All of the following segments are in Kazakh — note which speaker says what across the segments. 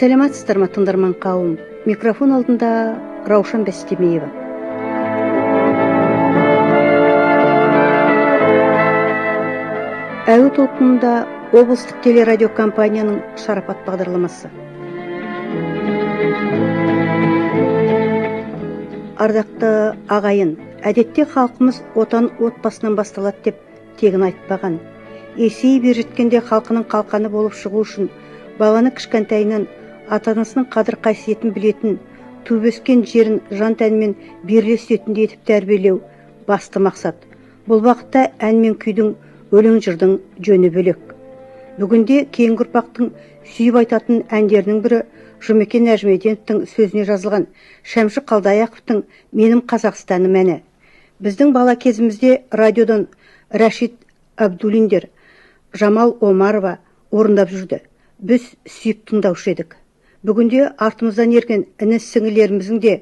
Speaker 1: Сәлематсыздар ма, тыңдарман қауым? Микрофон алдында Раушан Бестемеева. Әуе толқынында облыстық телерадиокомпанияның шарапат бағдарламасы. Ардақты ағайын, әдетте халқымыз отан отбасынан басталады деп тегін айтпаған. Есейіп жеткенде халқының қалқаны болып шығу үшін баланы кішкентайынан ата-анасының қадір қасиетін білетін, туып өскен жерін жан тәнімен беріле сүйетіндей етіп тәрбиелеу басты мақсат. Бұл бағытта ән мен күйдің, өлең жырдың жөні бөлек. Бүгінде кейінгі ұрпақтың сүйіп айтатын әндерінің бірі Жұмекен Нәжімеденовтің сөзіне жазылған Шәмші Қалдаяқовтың «Менің Қазақстаным» әні. Біздің бала кезімізде радиодан Рашид Абдуллиндер, Жамал Омарова орындап жүрді. Біз сүйіп тыңдаушы едік. Бүгінде артымыздан ерген іні сіңілеріміздің де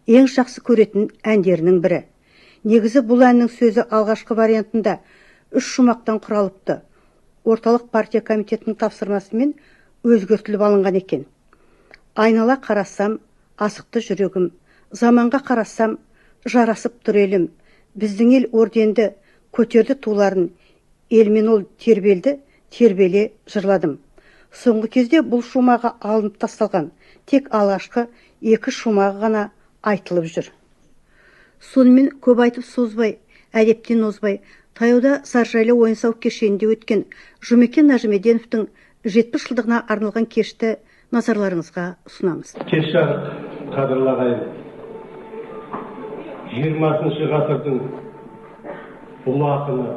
Speaker 1: ең жақсы көретін әндерінің бірі. Негізі бұл әннің сөзі алғашқы вариантында 3 шумақтан құралыпты. Орталық партия комитетінің тапсырмасымен өзгертіліп алынған екен. Айнала қарасам, асықты жүрегім, заманға қарасам, жарасып тұр елім. Біздің ел орденді, көтерді туларын, елмен ол тербелді, тербеле жырладым. Соңғы кезде бұл шумағы алынып тасталған, тек алғашқы 2 шумағы ғана айтылып жүр. Сонымен көп айтып созбай, әдептен озбай, таяуда Саржайлы ойын-сауық кешенінде өткен Жұмекен Нәжімеденовтің 70 жылдығына арналған кешті назарларыңызға ұсынамыз.
Speaker 2: Кеш жарық, қадірлі ағайын. 20 ғасырдың ұлы ақыны,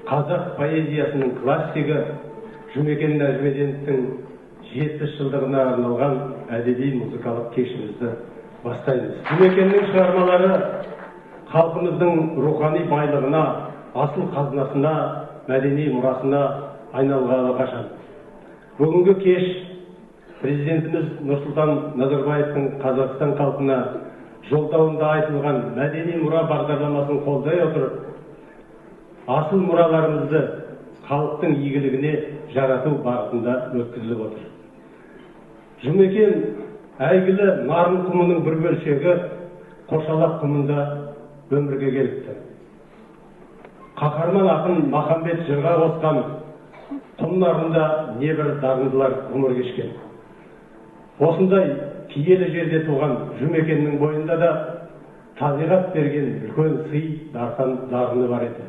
Speaker 2: қазақ поэзиясының классигі Жұмекен Нәжімеденовтің 70 жылдығына арналған әдеби музыкалық кешімізді бастаймыз. Жұмекеннің шығармалары халқымыздың рухани байлығына, асыл қазынасына, мәдени мұрасына айналғалы қашан. Бүгінгі кеш президентіміз Нұрсұлтан Назарбаевтың Қазақстан халқына жолдауында айтылған мәдени мұра бағдарламасын қолдай отырып, асыл мұраларымызды халықтың игілігіне жарату бағытында өткізіліп отыр. Жұмекен әйгілі Нарын құмының бір бөлшегі Қошалақ құмында өмірге келіпті. Қаһарман ақын Махамбет жырға қосқан құм нарында небір дарындылар ғұмыр кешкен. Осындай киелі жерде туған Жұмекеннің бойында да табиғат берген үлкен сый, дарыны бар еді.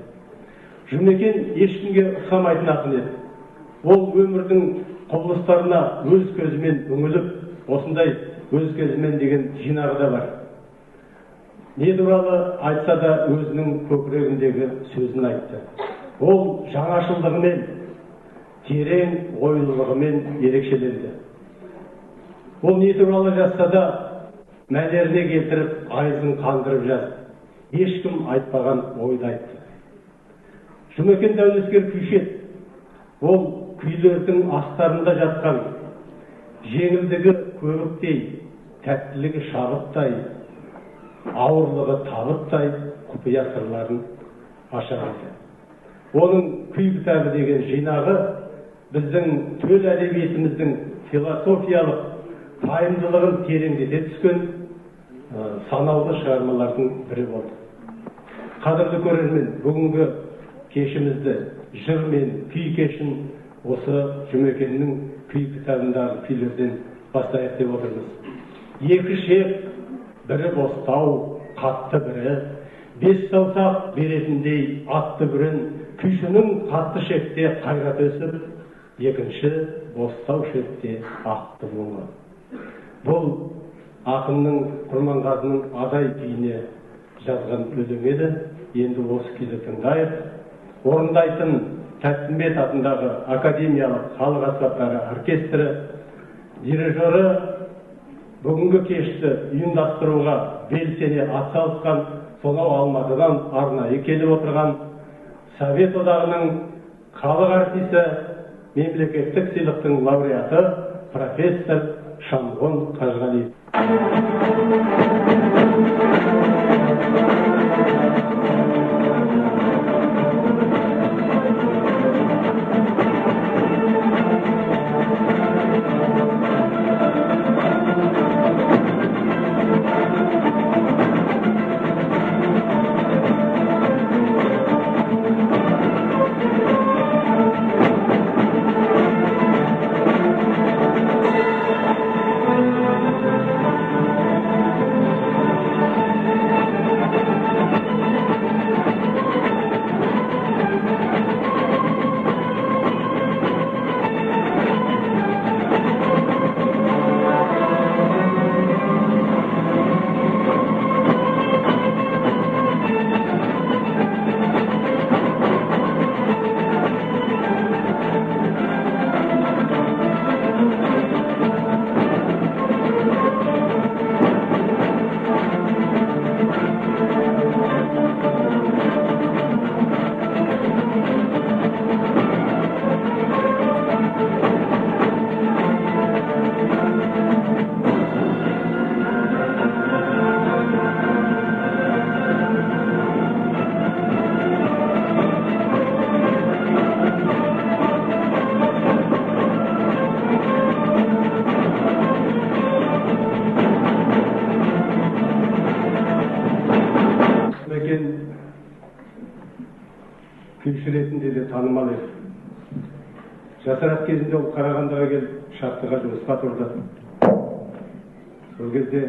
Speaker 2: Жұмекен ешкімге ұқсамайтын ақын еді. Ол өмірдің құбылыстарына өз көзімен үңіліп, осындай өз көзімен деген жинағы да бар. Не туралы айтса да өзінің көкірегіндегі сөзін айтты. Ол жаңашылдығымен, терең ойлылығымен ерекшеленді. Ол не туралы жазса да мәнеріне келтіріп, айызын қандырып жазды. Ешкім айтпаған ойды айтты. Жұмекен дәулескер күйші еді. Ол күйлердің астарында жатқан жеңілдігі көбіктей, тәттілігі шабыттай, ауырлығы табыттай құпия сырларын аша білді. Оның күй кітабы деген жинағы біздің төл әдебиетіміздің философиялық пайымдылығын тереңдете түскен санаулы шығармалардың бірі болды. Қадірлі көрермен, бүгінгі кешімізді жыр мен күй кешін осы Жұмекеннің күй кітабындағы күйлерден бастайық деп отырмыз. 2 шек, бірі бостау, қатты бірі, 5 саусақ беретіндей атты бүрін, күйшінің қатты шекте қайрат өсіп, екінші бостау шекте атты мұңы. Бұл ақынның Құрманғазының Адай күйіне жазған өлең еді. Енді осы күйді тыңдайық. Орындайтын Тәттімбет атындағы академиялық халық аспаптары оркестрі дирижері, бүгінгі кешті ұйымдастыруға белсене атсалысқан, сонау Алматыдан арнайы келіп отырған Совет одағының халық артисі, мемлекеттік сыйлықтың лауреаты профессор Шамғон Қажғалиев. күйші ретінде де танымал еді. Жасырат кезінде ол Қарағандыға келіп, Шахтыға жұмысқа тұрды. Сол кезде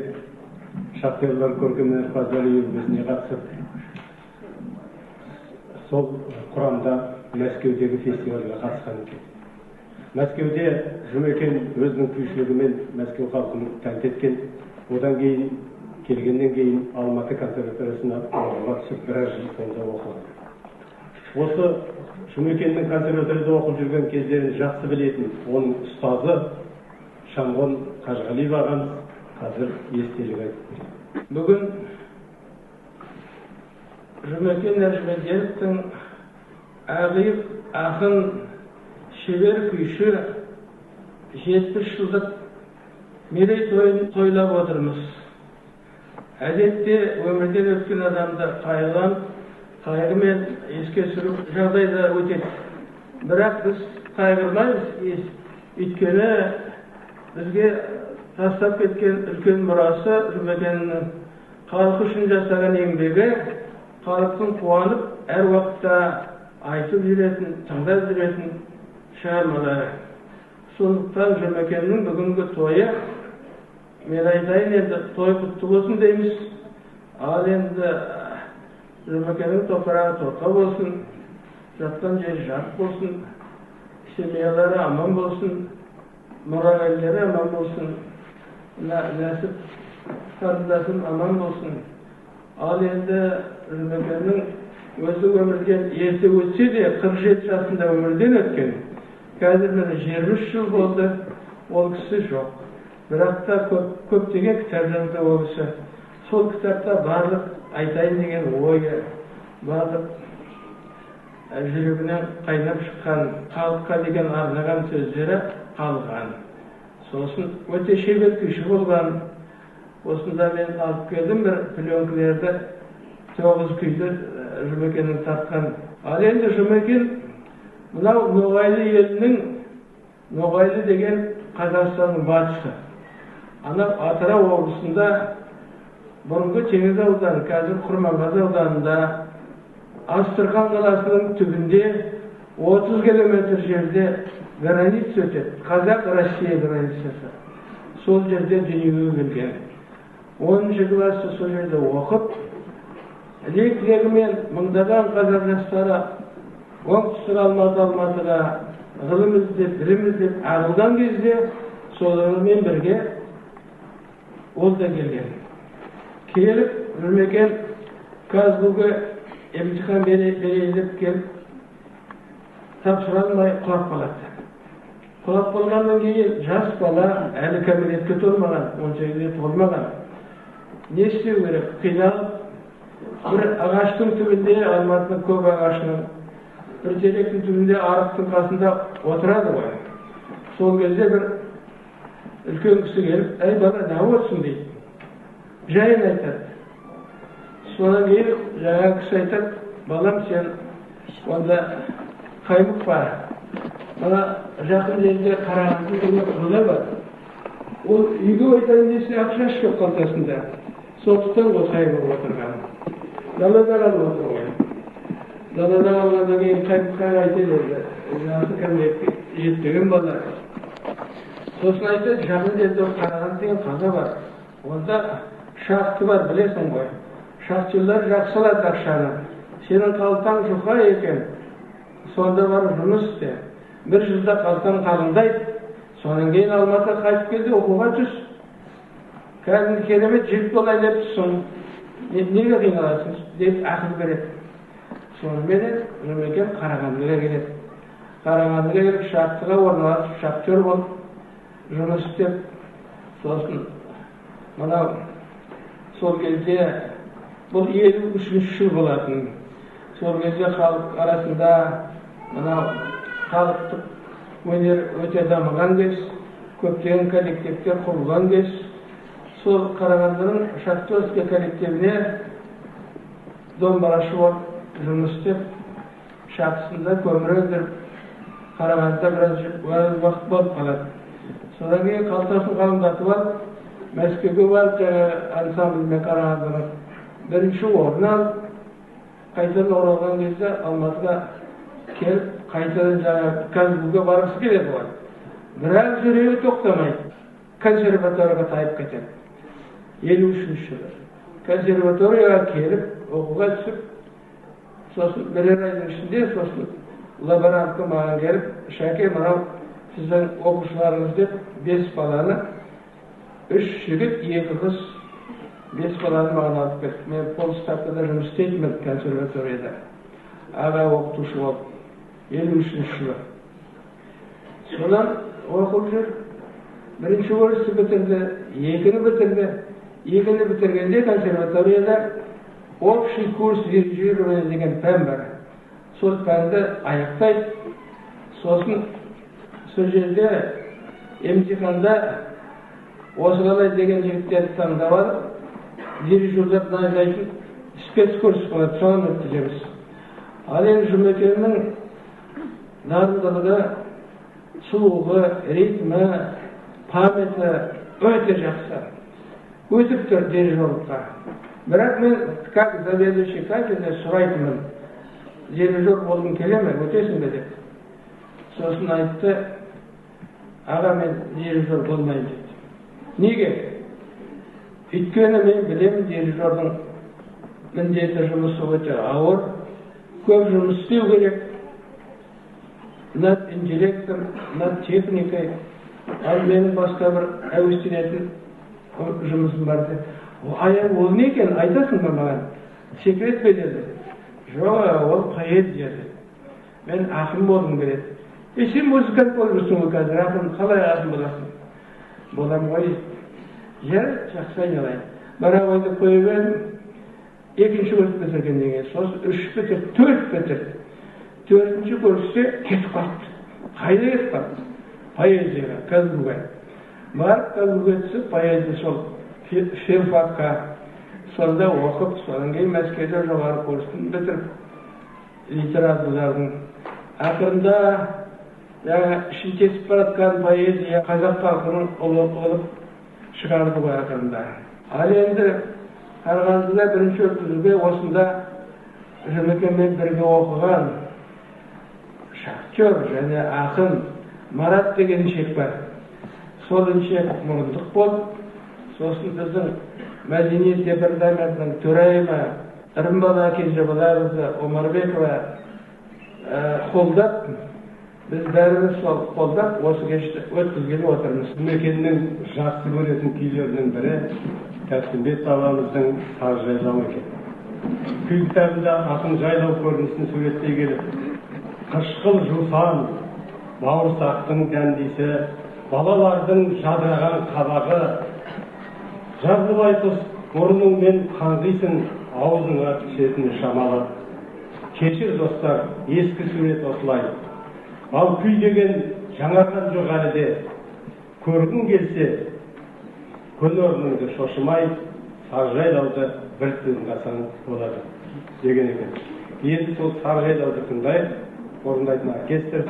Speaker 2: шахтерлар көркемөнер фазали үйірмесіне қатысып, сол құрамда Мәскеудегі фестивальға қатысқан екен. Мәскеуде Жұмекен өзінің күйшілігімен Мәскеу халқын тәнті еткен. Одан кейін келгеннен кейін Алматы консерваториясына оқуға түсіп, біраз жыл сонда оқыды. Осы Жұмекеннің консерваторияда оқып жүрген кездерін жақсы білетін оның ұстазы Шамғон Қажғалиев ағамыз қазір естелік айтып береді.
Speaker 3: Бүгін Жұмекен Нәжімеденовтің ағиып, ақын, шебер күйші 70 жылдық мерейтойын тойлап отырмыз. Әдетте өмірден өткен адамды қайғымен еске сүріп жағдайда өтеді. Бірақ біз қайғырмаймыз, өйткені бізге тастап кеткен үлкен мұрасы Жұмекеннің халық үшін жасаған еңбегі, халықтың қуанып, әр уақытта айтып жүретін, тыңдап жүретін шығармалары. Сондықтан Жұмекеннің бүгінгі тойы, мен айтайын енді, той құтты болсын дейміз. Ал енді Жұмекеннің топырағы торқа болсын, жатқан жері жат болсын, семьялары аман болсын, мұрағайлары аман болсын, нәсіп қарындасым аман болсын. Ал енді Жұмекеннің өзі өмірден ерте өтсе де 47 жасында өмірден өткен. Қазір міне 23 жыл болды, ол кісі жоқ. Бірақ та көптеген кітап жазды ол кісі. Сол кітапта барлық айтайын деген ойы, барлық жүрегінен қайнап шыққан, халыққа деген арнаған сөздері қалған. Сосын өте шебер күйші болған. Осында мен алып келдім бір пленкілерді, 9 күйді Жұмекеннің тартқан. Ал енді Жұмекен мынау Ноғайлы елінің, Ноғайлы деген Қазақстанның батысы. Ана Атырау облысында бұрынғы Теңіз ауданы, қазір Құрманғазы ауданында, Астырхан қаласының түбінде 30 километр жерде граница өтеді. Қазақ-Россия границасы. Сол жерде дүниеге келген. 10-шы класты сол жерде оқып, лек-легімен мыңдаған қазақ жастары оңтүстік Алматыға ғылым іздеп, білім іздеп ағылған кезде солармен бірге ол да келген. Келіп, Жұмекен Казгуға емтихан берейін деп келіп, тапсыра алмай құлап қалады. Құлап қалғаннан кейін жас бала, әлі кәмелетке толмаған, 18-ге толмаған. Не істеу керек? Қиналып, бір ағаштың түбінде, Алматының көп ағашының, бір теректің түбінде арықтың қасында отырады ғой. Сол кезде бір үлкен кісі келіп, әй бала, не отырсың дейді. Жайын айтады. Содан кейін жаңа кісі айтады, балам, сен онда қаймық бар. Мына жақын жерде Қарағанды деген қала бар. Ол үйге айтайын десе ақша шығып қалтасында. Сондықтан ол қаймық отырған. Далада қалып отыр ғой. Далада қалғаннан кейін қаймыққа айтады, жасы кәмелетке жетпеген бала. Сосын айтады, жақын жерде Қарағанды деген қала бар. Онда шахты бар, білесің ғой. Шахтерлар жақсы алады ақшаны. Сенің қалтаң жұқа екен. Сонда бар жұмыс істе. Бір жылда қалтаң қалыңдайды. Содан кейін Алматыға қайтып келді, оқуға түс. Кәдімгі керемет жігіт болайын деп тұрсың. Неге қиналасың деп ақыл береді. Сонымен Жұмекен Қарағандыға келеді. Қарағандыға келіп шахтаға орналасып, шахтер болып жұмыс істеп, сосын мынау сол кезде бұл 53 жыл болатын. Сол кезде халық арасында мынау халықтық өнер өте дамыған кез, көптеген коллективтер құрылған кез. Сол Қарағандының шахтерский коллективіне домбырашы болып жұмыс істеп, шахтасында көмір өндіріп, Қарағандыда біраз уақыт болып қалады. Содан кейін қалтасын қалыңдатып алып, Мәскеуге барып, ансамбльмен Қарағандының бірінші орын алып, қайтадан оралған кезде Алматыға келіп қайтадан жаңағы казгуға барғысы келеді олар. Бірақ жүрегі тоқтамайды. Консерваторияға тайып кетеді. 53 жылы. Консерваторияға келіп, оқуға түсіп, сосын бірер айдың ішінде, сосын лаборантқа маған келіп, Шәке, мынау сіздің оқушыларыңыз деп 5 баланы, 3 жігіт, 2 қыз, 5 баланы маған алып кетті. Мен полставкада жұмыс істейтінмін консерваторияда. Аға оқытушы болып, 53 жылы. Содан оқып жүр. Бірінші курсты бітірді, екіні бітірді. Екіні бітіргенде консерваторияда общий курс дирижирования деген пән бар. Сол пәнді аяқтайды. Сосын сол жерде емтиханда осылай деген жігіттерді таңдап алып, дирижерлер дайындайтын спецкурс болады, соны өткіземіз. Ал енді Жұмекеннің дарындылығы, сұлулығы, ритмі, памяті өте жақсы. Өтіп тұр дирижерлыққа. Бірақ мен, как заведующий кафедрой, сұрайтынмын. Дирижер болғың келе ме, өтесің бе деп. Сосын айтты, аға мен дирижер болмайын деді. Неге? Өйткені мен білемін, дирижердің міндеті жұмысы өте ауыр, көп жұмыс істеу керек. Над интеллектом, над техникой. Ал менің басқа бір әуестенетін жұмысым бар деп. Ол не екен, айтасың ба маған? Секрет пе деді. Жоқ, ол поэзия деді. Мен ақын болғым келеді. Сен музыкант болып жүрсің ғой қазір, ақын қалай ақын боласың? Боламын ғой. Жарайды, жақсы айналайын. Бара ойды қойып едім. Екінші курс бітіргеннен кейін, сосын 3 бітірді, 4 бітірді. 4-ші курсте кетіп қалды. Қайда кетіп қалды? Поэзияға, казгуға. Барып казгуға түсіп, поэзия сол филфакқа. Сонда оқып, содан кейін Мәскеуде жоғары курсын бітіріп, литературлардың ақырында ішін тесіп баратқан поэзия қазақ халқының ұлы болып шығарды ғой ақырында. Ал енді Қарағандыда бірінші өткізуге осында Жұмекенмен бірге оқыған шахтер және ақын Марат деген шек бар. Сол шек мұрындық болды. Сосын біздің мәдениет департаментінің төрайымы Ырымбала Кенжебаларымызды Омарбекова қолдап, біз бәріміз сол қолдап осы кешті өткізгелі отырмыз.
Speaker 2: Жұмекеннің жақсы көретін күйлерінің бірі Тәсілбек бабамыздың Сар жайлауы екен. Күй кітабында ақын жайлау көрінісін суреттей келіп, қышқыл жусан, бауырсақтың дәндесі, балалардың жадыраған қабағы, жазды байқұс мұрныңмен қаңғисың, аузыңа түсетін шамалы. Кешір достар, ескі сурет осылай. Ал күй деген жаңарған жоқ әлі де. Көргің келсе, күн орныңды шошымай, Саржайлауды бір тыңдасаң болады деген екен. Енді сол Саржайлауды тыңдайық, орындайтын оркестр.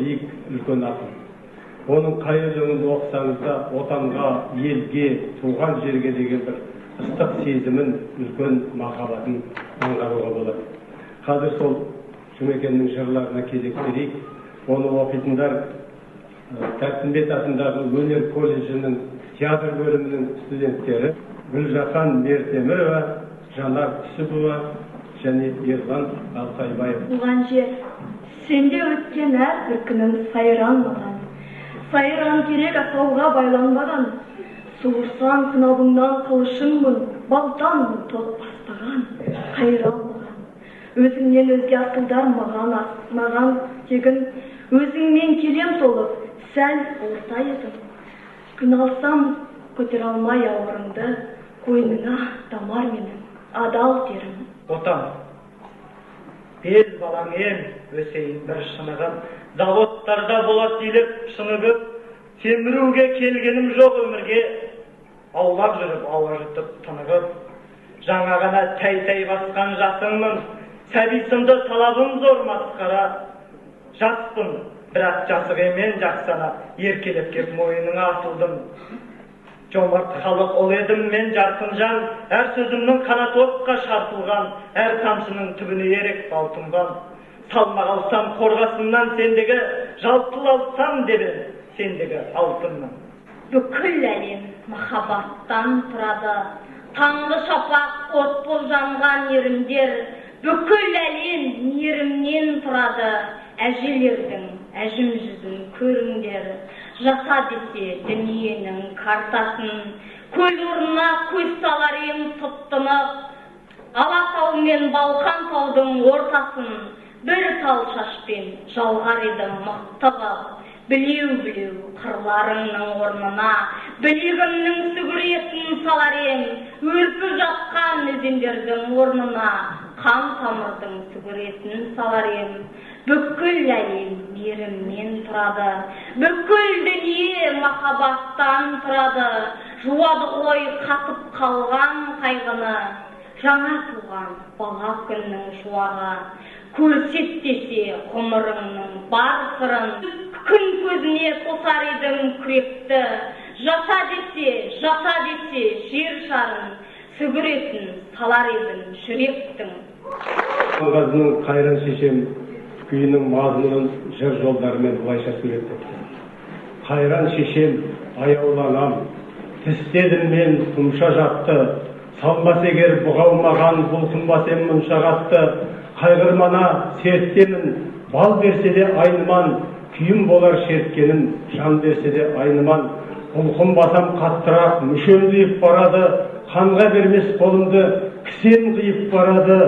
Speaker 2: биік үлкен ақын. Оның қай өлеңін оқысаңыз да отанға, елге, туған жерге деген бір ыстық сезімін, үлкен махаббатын аңғаруға болады. Қазір сол Жұмекеннің жырларына кезек берейік. Оны оқитындар Тәттімбет атындағы өнер колледжінің театр бөлімінің студенттері Гүлжахан Мертемірова, Жанар Түсіпова және Ерлан Алтайбаев.
Speaker 4: Туған жер, сенде өткен әрбір күнім сайран маған. Сайран керек асауға байланбаған. Суырсаң қынабыңнан қылышыңмын, балтамын тоқ бастаған, қайралмаған. Өзіңнен өзге асылдар маған тегін, өзіңмен келем толып, сәл орта едім. Күн алсам, көтер алмай ауырыңды, қойныңа тамар менің адал терім.
Speaker 5: Отан, бел балаң ем, өсейін бір шынығым, заводтарда болат дейіліп шынығып, теміруге келгенім жоқ өмірге, аулақ жүріп, ауа жұтып тынығып, жаңа ғана тәй-тәй басқан жасыңмын, сәбисімді талабым зор масқара, жаспын, бірақ жасық емен жақсана, еркелеп кеп мойныңа атылдым. Жомарт халық ол едім мен жарқын жан, әр сөзімнің қанат отқа шартылған, әр тамшының түбіне ерек балтынған. Салмақ алсам қорғасыннан сендегі, жалпыл алсам дебен сендегі алтыннан.
Speaker 4: Бүкіл әлем махаббаттан тұрады, таңғы шапақ от боп жанған ерімдер, бүкіл әлем мейірімнен тұрады, әжелердің әжім жүзін көріңдер. Жаса десе дүниенің картасын, көл орнына көз салар ем тұттынып, Алатау мен Балқан таудың ортасын, бір тал шашпен жалғар едім мықтығып, білеу қырларыңның орнына, білегімнің сүгіретін салар ем, өрпіп жатқан өзендердің орнына, қан тамырдың сүгіретін салар ем. Бүкіл әлем мейіріммен тұрады, бүкіл дүние махаббаттан тұрады, жуады ғой қатып қалған қайғыны, жаңа туған бала күннің шуағы, көрсет десе ғұмырыңның бар сырын, күн көзіне тосар едім күректі, жаса десе жер шарын, сүгіретін салар едім жүректің.
Speaker 2: Аңғазының қайран шешем күйінің мазмұнын жыр жолдарымен былайша суреттепті. Қайран шешем, аяуланам, тістедім мен тұмша жатты, салмас егер бұғаумаған бұлқынбас ем мұнша қатты, қайғырмана серттемін, бал берсе де айныман, күйім болар шерткенім, жан берсе де айныман, бұлқынбасам қаттырақ, мүшем қиып барады, қанға бермес қолымды, кісен қиып барады,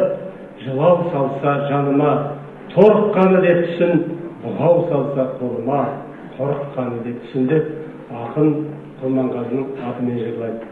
Speaker 2: жылау салса жаныма, торыққаны деп түсін, бұғау салса қолыма, қорыққаны деп түсін деп, ақын Құрманғазының атымен жырлайды.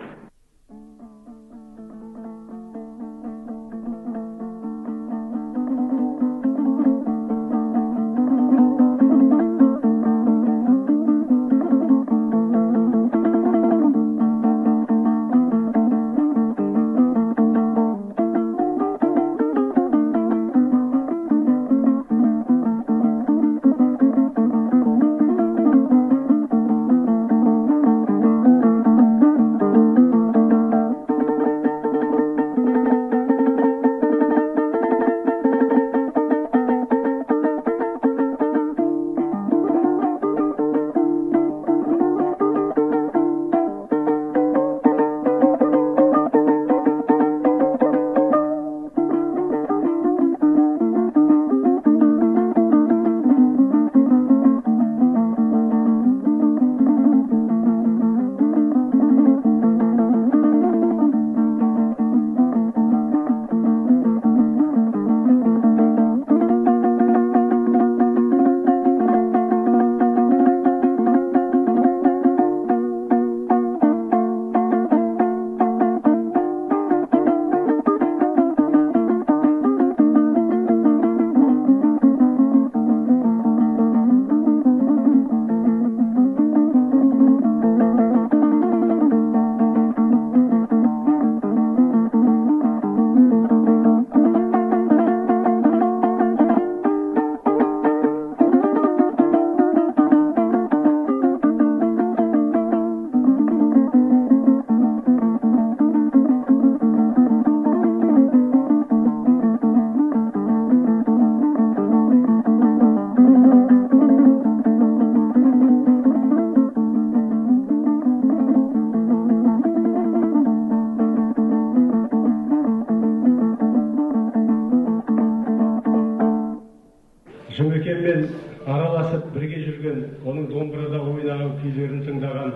Speaker 2: араласып бірге жүрген, оның домбырада ойнаған күйлерін тыңдаған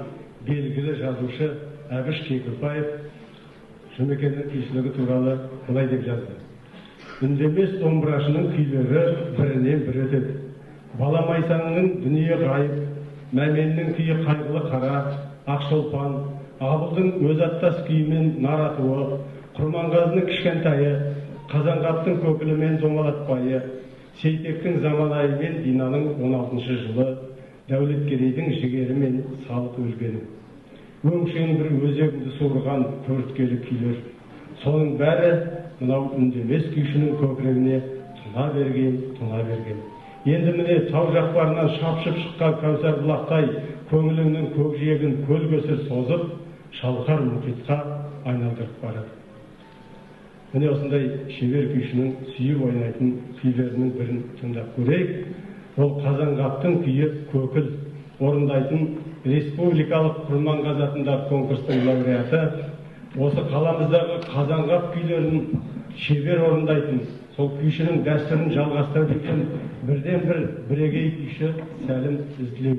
Speaker 2: белгілі жазушы Әбіш Кекілбаев Жұмекеннің күйшілігі туралы былай деп жазды. Үндемес домбырашының күйлері бірінен бірі өтеді. Баламайсаңның дүние ғайып, Мәменнің күйі қайғылы қара, Ақшолпан, Абылдың өз аттас күйімен наратуы, Құрманғазының кішкентайы, Қазанғаптың көкілімен домалатпайы, Сейтектің заманайы мен Динаның 16-шы жылы, Дәулеткерейдің жігерімен салық өлгені. Өңшең бір өзегімді суырған көрткелі күйлер. Соның бәрі мынау үндемес күйшінің көкірегіне тұна берген. Енді міне тау жақпарынан шапшып шыққан Кәусар бұлақтай көңіліңнің көкжиегін көл-көсір созып, шалқар мұхитқа айналдырып барады. Міне осындай шебер күйшінің сүйіп ойнайтын күйлерінің бірін тыңдап көрейік. Ол Қазанғаптың күйі көкіл орындайтын республикалық Құрманғазы атындағы конкурстың лауреаты, осы қаламыздағы Қазанғап күйлерін шебер орындайтын, сол күйшінің дәстүрін жалғастырып жүрген бірден-бір бірегей күйші Сәлім Ізділеу.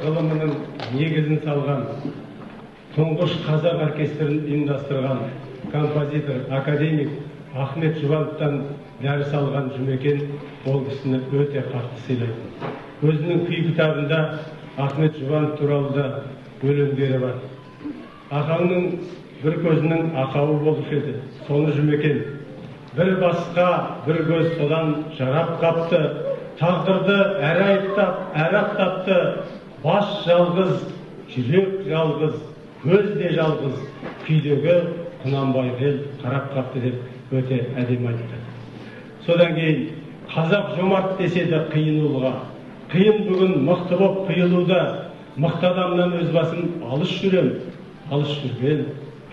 Speaker 2: ғылымының негізін салған, тұңғыш қазақ оркестрін ұйымдастырған композитор, академик Ахмет Жұбановтан дәріс алған Жұмекен ол кісіні өте қатты сыйлайтын. Өзінің күй кітабында Ахмет Жұбанов туралы да өлеңдері бар. Ақаңның бір көзінің ақауы болушы еді, соны Жұмекен. Бір басқа, бір көз содан жарап қапты, тағдырды әрі айыптап, әрі ақтапты. Бас жалғыз, жүрек жалғыз, көз де жалғыз, күйдегі Құнанбай ел қарап қапты деп өте әдемі айтты. Содан кейін қазақ жомарт десе де қиынуға, қиын бүгін мықты боп қиылуда, мықты адамнан өз басын алыс жүрем, алыс жүрген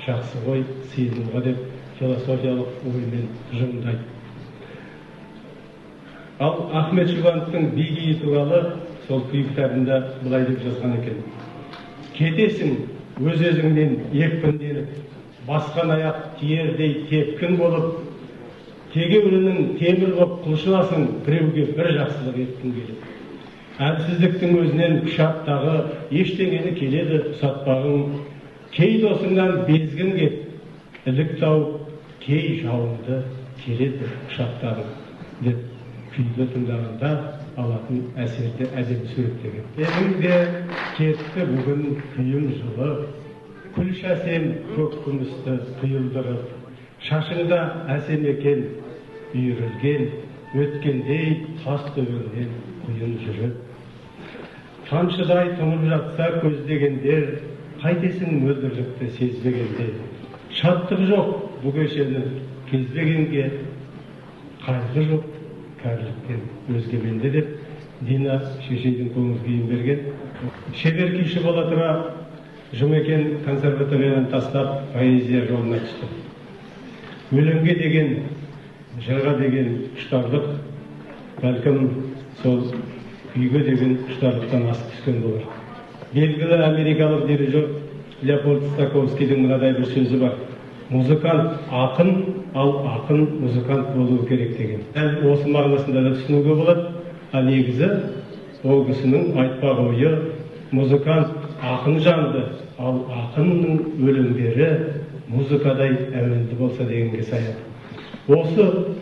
Speaker 2: жақсы ғой сыйынуға деп философиялық оймен жымдайды. Ал Ахмет Жұбановтың бегейі туралы сол күй кітабында былай деп жазған екен. Кетесің өз-өзіңнен екпінденіп, басқан аяқ тиердей тепкін болып, тегеурінің темір боп құлшынасың, біреуге бір жақсылық еткің келеді. Әлсіздіктің өзінен күшаптағы ештеңені келеді ұсатпағың, кей досыңнан безгін кеп, ілік тауып, кей жауыңды келеді құшақтағың деп күйді тыңдағанда алатын әсерді әдемі суреттеген. Менің де кетті бүгін күйім жылы, күлш әсем көк күмісті құйылдырып, шашыңда әсем екен үйірілген, өткендей тас төбеңнен құйын жүріп. Тамшыдай тұнып жатса көздегендер, қайтесің мөлдірлікті сезбегенде. Шаттық жоқ бұл кешені кезбегенге, қайғы жоқ кәріліктен өзге менде деп Дина шешейдің көңіл күйін берген. Шебер күйші бола тұра Жұмекен консерваториядан тастап поэзия жолына түсті. Өлеңге деген, жырға деген құштарлық бәлкім сол күйге деген құштарлықтан асып түскен болар. Белгілі америкалық дирижер Леопольд Стаковскийдің мынадай бір сөзі бар. Музыкант ақын, ал ақын музыкант болуы керек деген. Дәл осы мағынасында да түсінуге болады. Ал негізі ол кісінің айтпақ ойы музыкант ақын жанды, ал ақынның өлеңдері музыкадай әуенді болса дегенге саяды. Осы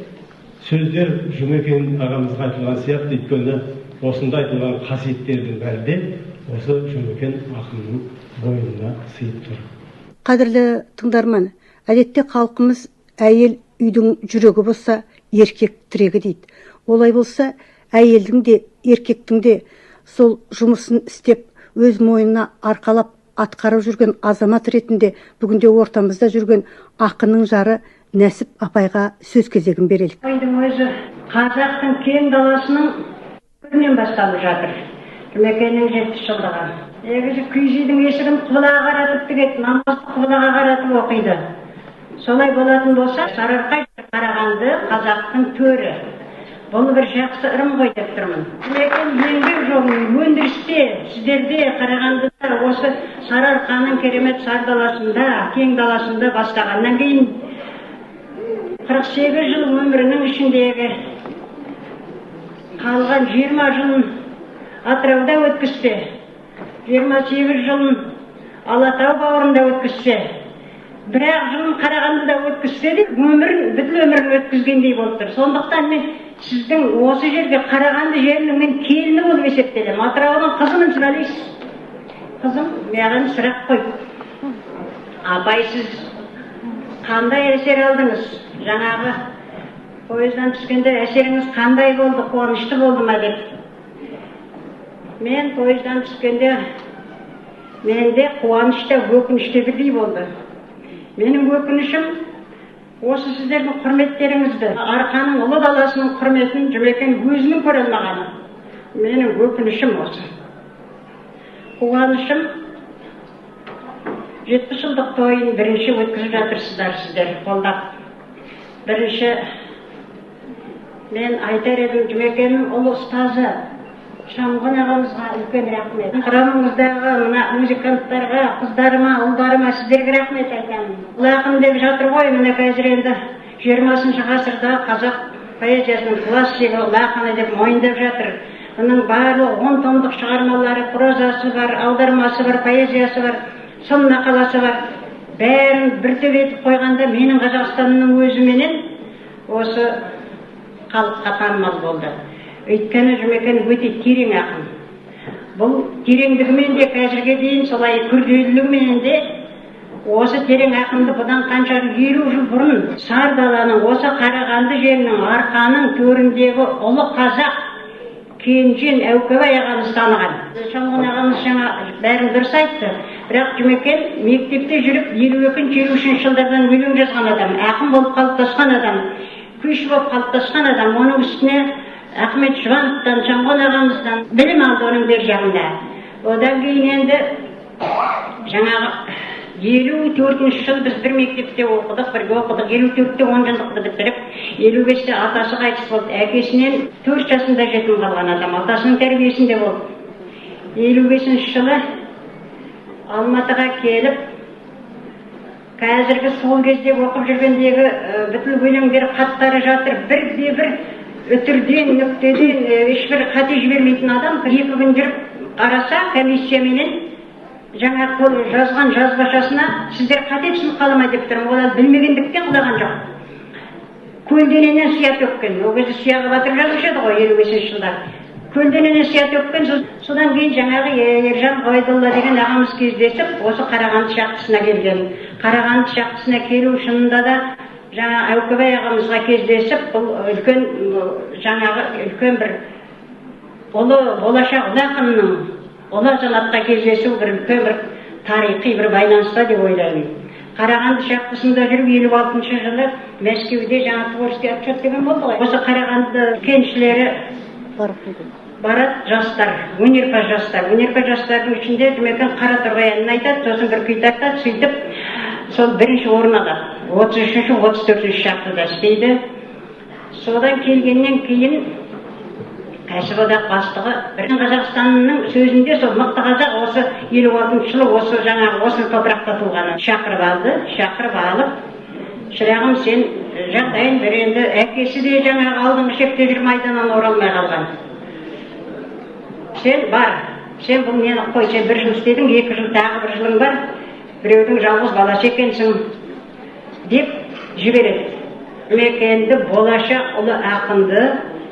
Speaker 2: сөздер Жұмекен ағамызға айтылған сияқты, өйткені осында айтылған қасиеттердің бәрі де осы Жұмекен ақынның бойына сыйып тұр.
Speaker 1: Қадірлі тыңдарман, әдетте халқымыз әйел үйдің жүрегі болса, еркек тірегі дейді. Олай болса, әйелдің де, еркектің де сол жұмысын істеп, өз мойнына арқалап атқарып жүрген азамат ретінде бүгінде ортамызда жүрген ақынның жары Нәсіп апайға сөз кезегін берелік.
Speaker 6: Ойдың өзі қазақтың кең даласының бірінен басталып жатыр. Жұмекеннің 70 жылдығы. Егізі күйшінің есігін құбылаға қаратып тігеді, намазды құбылаға қаратып оқиды. Солай болатын болса, Сарыарқа Қарағанды қазақтың төрі. Бұл бір жақсы ырым ғой деп тұрмын. Жұмекен еңбек жолын өндірісте, сіздерде Қарағандыда осы Сарыарқаның керемет сар даласында, кең даласында бастағаннан кейін 48 жыл өмірінің ішіндегі қалған 20 жылын Атырауда өткізсе, 28 жылын Алатау бауырында өткізсе, бірақ жылын Қарағандыда өткізсе де, бүткіл өмірін өткізгендей болып тұр. Сондықтан мен сіздің осы жерге Қарағанды жерінің мен келіні болып есептелем. Атыраудың қызымын сұралайсыз. Қызым, маған сұрақ қой. Апай, сіз қандай әсер алдыңыз? Жаңағы пойыздан түскенде әсеріңіз қандай болды? Қуанышты болды ма деп. Мен пойыздан түскенде менде қуанышта, өкініште бірдей болды. Менің өкінішім осы сіздердің құрметтеріңізді, Арқаның ұлы даласының құрметін Жұмекен өзінің көре алмағаны. Менің өкінішім осы. Қуанышым 70 жылдық тойын бірінші өткізіп жатырсыздар сіздер қолдап. Бірінші мен айтар едім Жұмекеннің ұлы ұстазы Шамғын ағамызға үлкен рахмет. Құрамыңыздағы мына музыканттарға, қыздарыма, ұлдарыма сіздерге рахмет айтамын. Ұлы ақын деп жатыр ғой, мына қазір енді 20 ғасырда қазақ поэзиясының классигі ұлы ақыны деп мойындап жатыр. Оның барлық 10 томдық шығармалары, прозасы бар, аудармасы бар, поэзиясы бар, сын мақаласы бар. Бәрін бір етіп қойғанда менің Қазақстанның өзіменен осы халыққа танымал болды. Өйткені Жұмекен өте терең ақын. Бұл тереңдігімен де қазірге дейін солай күрделілігімен де осы терең ақынды бұдан қанша 50 жыл бұрын Сар даланың осы Қарағанды жерінің Арқаның төріндегі ұлы қазақ Kenjin Әукебай ағамыз таныған. Шалғын ағамыз жаңа бәрін дұрыс айтты. Бірақ Жұмекен мектепте жүріп 52-53 жылдардан өлең жазған адам, ақын болып қалыптасқан адам, күйші болып қалыптасқан адам. Оның үстіне Ахмет Жұбановтан, Шалғын ағамыздан білім алды оның бер жағында. Одан кейін енді жаңағы 54 жыл біз бір мектепте оқыдық, бірге оқыдық. 54-те 10 жылдықты бітіріп, 55-те атасы қайтыс болды. Әкесінен 4 жасында жетім қалған адам, атасының тәрбиесінде болды. 55 жылы Алматыға келіп, қазіргі сол кезде оқып жүргендегі бүткіл өлеңдер хаттары жатыр. Бірде-бір үтірден, нүктеден ешбір қате жібермейтін адам. 2 күн жүріп қараса, комиссияменен жаңа қол жазған жазбашасына сіздер қате түсініп қаламай деп тұрмын. Олар білмегендіктен құлаған жоқ. Көлденеңнен сия төккен. Ол кезде сияға батырып жазушы еді ғой 55 жылдар. Көлденеңнен сия төккен. Содан кейін жаңағы Ержан Ғайдолла деген ағамыз кездесіп, осы Қарағанды шахтасына келген. Қарағанды шахтасына келу шынында да жаңа Әукебай ағамызға кездесіп, бұл үлкен бір ұлы болашақ ақынның ұлы азаматқа кездесу бір үлкен бір тарихи бір байланыста деп ойлаймын. Қарағанды шахтасында жүріп 56 жылы Мәскеуде жаңа творческий отчет деген болды ғой. Осы Қарағанды кеншілері барат жастар, өнерпаз жастар. Өнерпаз жастардың ішінде Жұмекен Қараторғай әнін айтады, сосын бір күй тартады, сөйтіп сол бірінші орын алады. 33-34 шақтыда істейді. Содан келгеннен кейін кәсіподақ бастығы бірін Қазақстанның сөзінде сол мықты қазақ осы 56 жылы осы жаңағы осы топырақта туғаны шақырып алды. Шақырып алып, шырағым сен жағдайын бір енді әкесі де жаңағы алдыңғы шепте жүріп майданнан оралмай қалған. Сен бар, сен бұл мені қой, сен 1 жыл істедің, 2 жыл тағы 1 жылың бар, біреудің жалғыз баласы екенсің деп жібереді. Жұмекенді болашақ ұлы ақынды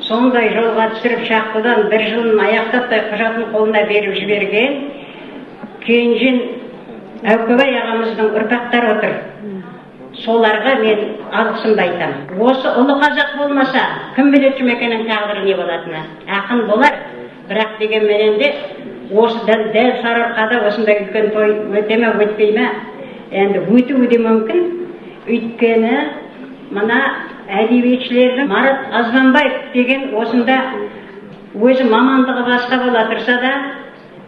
Speaker 6: сондай жолға түсіріп шақтыдан 1 жылын аяқтатпай құжатын қолына беріп жіберген Кенжин Әукебай ағамыздың ұрпақтары отыр. Соларға мен алғысымды айтамын. Осы ұлы қазақ болмаса, кім біледі Жұмекеннің тағдыры не болатыны? Ақын болар, бірақ дегенменен де осы дәл Сарыарқада осындай үлкен той өте ме, өтпей ме? Енді өтуі де мүмкін. Өйткені мына әдебиетшілердің Марат Азбанбаев деген осында өзі мамандығы басқа бола тұрса да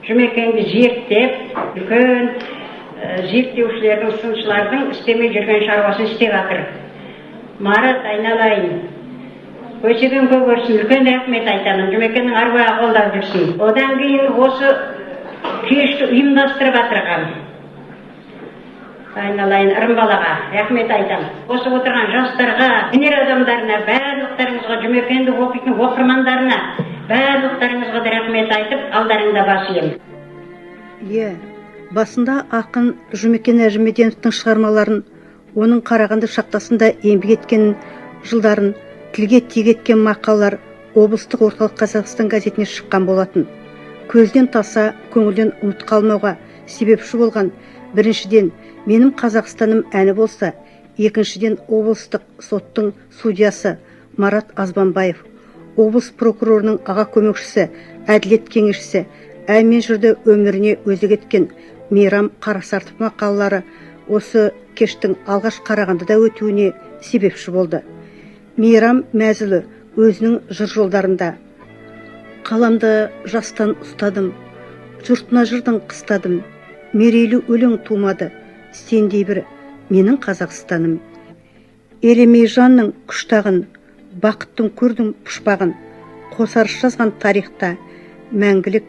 Speaker 6: Жұмекенді зерттеп, үлкен зерттеушілердің, сыншылардың істемей жүрген шаруасын істеп жатыр. Марат, айналайын, көсеген көп өрсін, үлкен рахмет айтамын, Жұмекеннің аруағы қолдап жүрсін. Одан кейін осы кешті ұйымдастырып жатырған айналайын Ырымбалаға рахмет айтамын. Осы отырған жастарға, өнер адамдарына, барлықтарыңызға, Жұмекенді оқитын оқырмандарына, барлықтарыңызға да рахмет айтып, алдарыңда басыйым.
Speaker 1: Басында ақын Жұмекен Әжімеденовтың шығармаларын, оның Қарағанды шахтасында еңбек еткен жылдарын тілге тиек еткен мақалалар облыстық орталық Қазақстан газетіне шыққан болатын. Көзден таса, көңілден ұмыт қалмауға себепші болған біріншіден менің Қазақстаным әні болса, екіншіден облыстық соттың судьясы Марат Азбанбаев, облыс прокурорының аға көмекшісі, әділет кеңесшісі, әмен жүрді өміріне өзек еткен Мейрам Қарасартов мақалалары осы кештің алғаш Қарағандыда өтуіне себепші болды. Мейрам Мәзілі өзінің жыр жолдарында: қаламды жастан ұстадым, жұртына жырдан қыстадым, мерейлі өлең тумады, сендей бір менің Қазақстаным. Елемей жанның күштағын, бақыттың көрдің пұшпағын, қосарыш жазған тарихта мәңгілік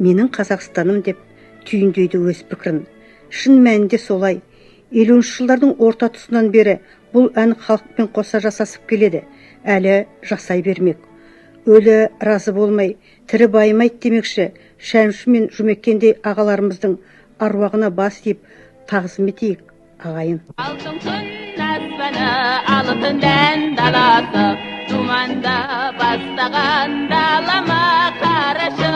Speaker 1: менің Қазақстаным деп түйіндейді өз пікірін. Шын мәнінде солай. 50-ші жылдардың орта тұсынан бері бұл ән халықпен қоса жасасып келеді, әлі жасай бермек. Өлі разы болмай, тірі байымайды демекші, Шәмші мен Жұмекендей ағаларымыздың аруағына бас иіп тағзым етейік, ағайын.
Speaker 7: Алтын күн аспаны, алтын дән даласы, думанда бастаған далама қарашы.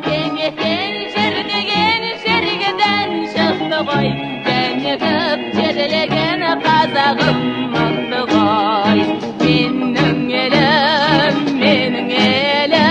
Speaker 7: Кеңесен жердеген жергеден шықты ғой, кенігіп жерлеген қазағым мықты ғой. Менің елім, менің елім.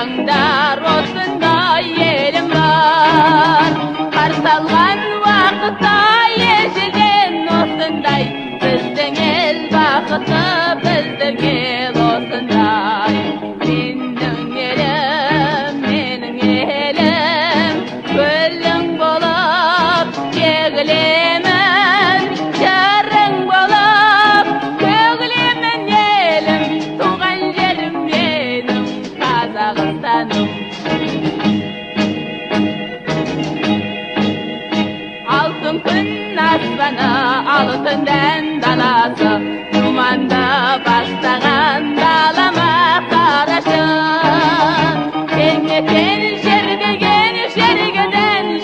Speaker 7: Аңдар осындай елім бар, қарсалған уақытта ежелден осындай, біздің ел бақыты, біздің ел осындай. Менің елім, гүлің болып, егілемін, жарың болып, төгілемін елім, туған жерім менің, Қазақстаным. Алтын күн аспаны, алтын дән даласы, думанды бастаған далама қарашы. Теңнен жергеден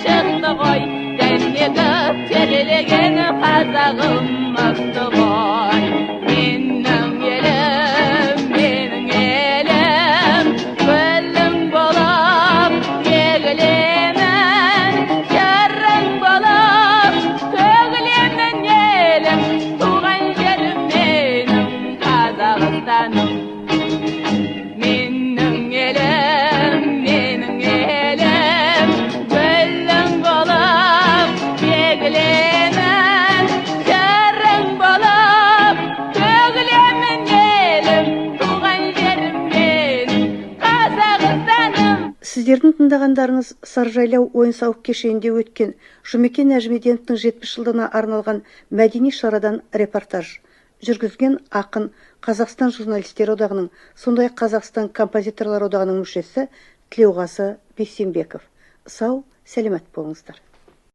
Speaker 7: шықты ғой, дәнегіп терелеген қазағым мықты ғой. Менің елім, гүлің болып, егілемін, жарың болып, төгілемін елім, туған жерім менің, Қазақстаным. Менің елім, гүлің болып, егілемін, жарың болып, төгілемін елім, туған жерім менің, Қазақстаным.
Speaker 1: Сіздердің тыңдағандарыңыз Саржайлау ойын-сауық кешенінде өткен Жұмекен Нәжімеденовтің 70 жылдығына арналған мәдени шарадан репортаж. Жүргізген ақын, Қазақстан журналистер одағының, сондай Қазақстан композиторлар одағының мүшесі Тілеуғасы Бейсенбеков. Сау, сәлемет болыңыздар.